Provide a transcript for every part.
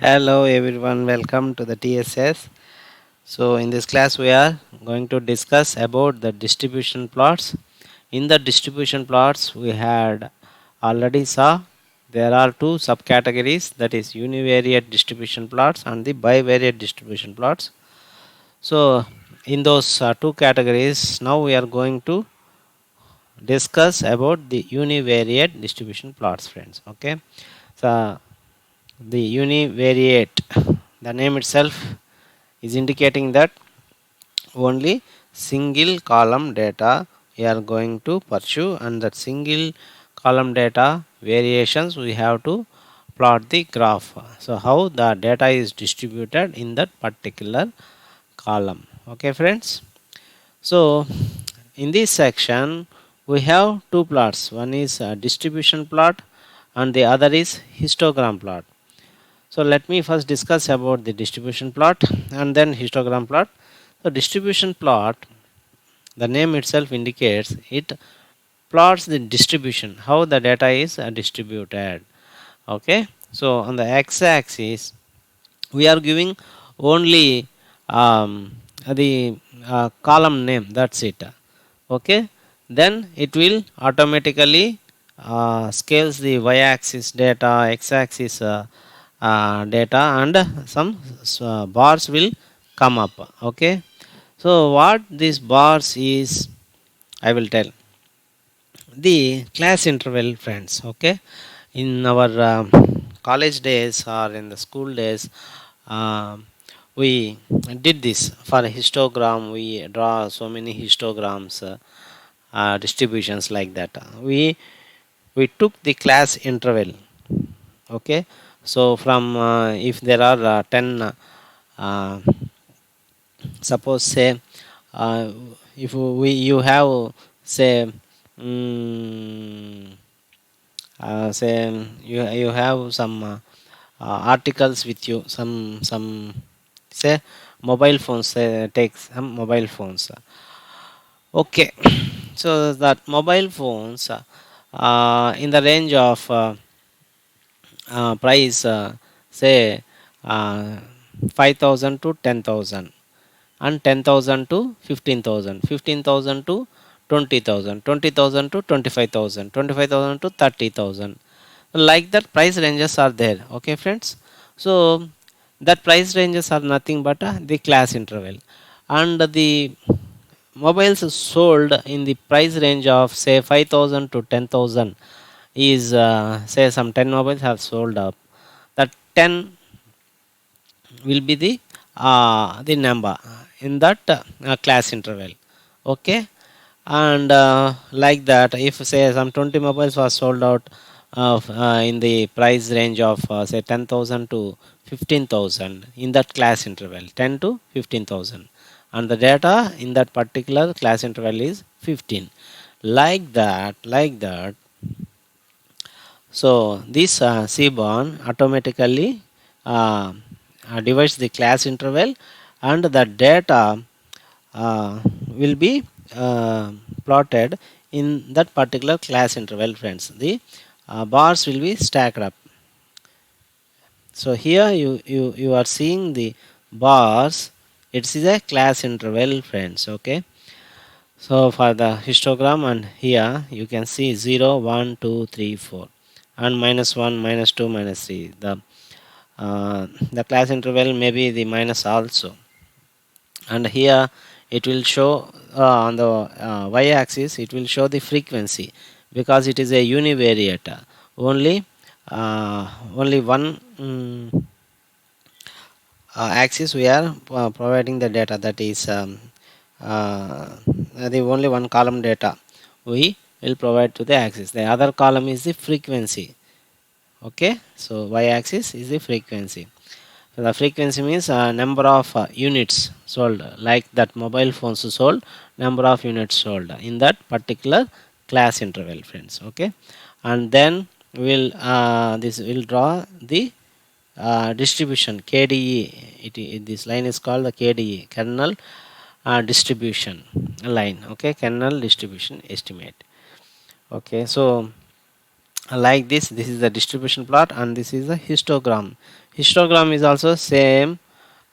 Hello everyone, welcome to the TSS. So in this class we are going to discuss about the distribution plots. In the distribution plots we had already saw there are two subcategories, that is univariate distribution plots and the bivariate distribution plots. So in those two categories now we are going to discuss about the univariate distribution plots, friends. Okay. So the univariate, the name itself is indicating that only single column data we are going to pursue, and that single column data variations we have to plot the graph. So how the data is distributed in that particular column. Okay, friends. So in this section we have two plots. One is a distribution plot and the other is histogram plot. So let me first discuss about the distribution plot and then histogram plot. So distribution plot, the name itself indicates it plots the distribution, how the data is distributed. Okay. So on the x-axis we are giving only the column name, that's it. Okay. Then it will automatically scales the y-axis data, x-axis data, and some bars will come up. Okay. So what these bars is, I will tell. The class interval, friends. Okay. In our college days or in the school days, uh, we did this for histogram. We draw so many histograms, distributions like that. We took the class interval. Okay. So from if there are 10, uh, suppose say, uh, if we you have say, mm, say you have some articles with you, some say mobile phones, take some mobile phones. Okay. So that mobile phones in the range of price, say uh, 5,000 to 10,000, and 10,000 to 15,000, 15,000 to 20,000, 20,000 to 25,000, 25,000 to 30,000. Like that price ranges are there. Okay, friends. So that price ranges are nothing but the class interval, and the mobiles sold in the price range of say 5,000 to 10,000 is, say some 10 mobiles have sold up. That 10 will be the number in that class interval. Okay. And like that, if say some 20 mobiles was sold out in the price range of say 10,000 to 15,000 in that class interval, 10 to 15,000, and the data in that particular class interval is 15. Like that. So this Seaborn automatically uh, divides the class interval, and the data will be plotted in that particular class interval, friends. The bars will be stacked up. So here you are seeing the bars. It is a class interval, friends. Okay. So for the histogram, and here you can see 0, 1, 2, 3, 4, and -1, -2, -3. The class interval may be the minus also, and here it will show on the y-axis it will show the frequency, because it is a univariate. Only only one axis we are providing the data, that is uh, the only one column data we will provide to the axis. The other column is the frequency. Okay. So y-axis is the frequency. So the frequency means number of units sold, like that mobile phones sold, number of units sold in that particular class interval, friends. Okay. And then we'll this will draw the distribution KDE. This line is called the KDE, kernel distribution line. Okay. Kernel distribution estimate. Okay. So like this is the distribution plot, and this is the histogram. Histogram is also same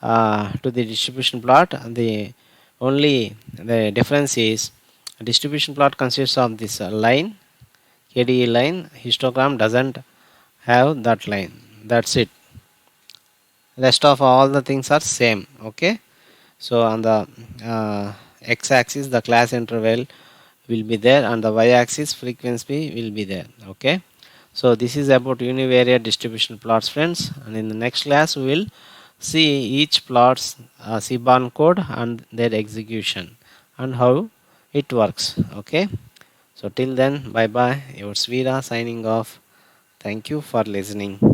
to the distribution plot. The difference is distribution plot consists of this line, KDE line. Histogram doesn't have that line. That's it. Rest of all the things are same. Okay. So on the x-axis the class interval will be there, and the y-axis frequency will be there. Okay. So this is about univariate distribution plots, friends, and in the next class we will see each plot's Seaborn code and their execution and how it works. Okay. So till then, bye bye. Your Svira signing off. Thank you for listening.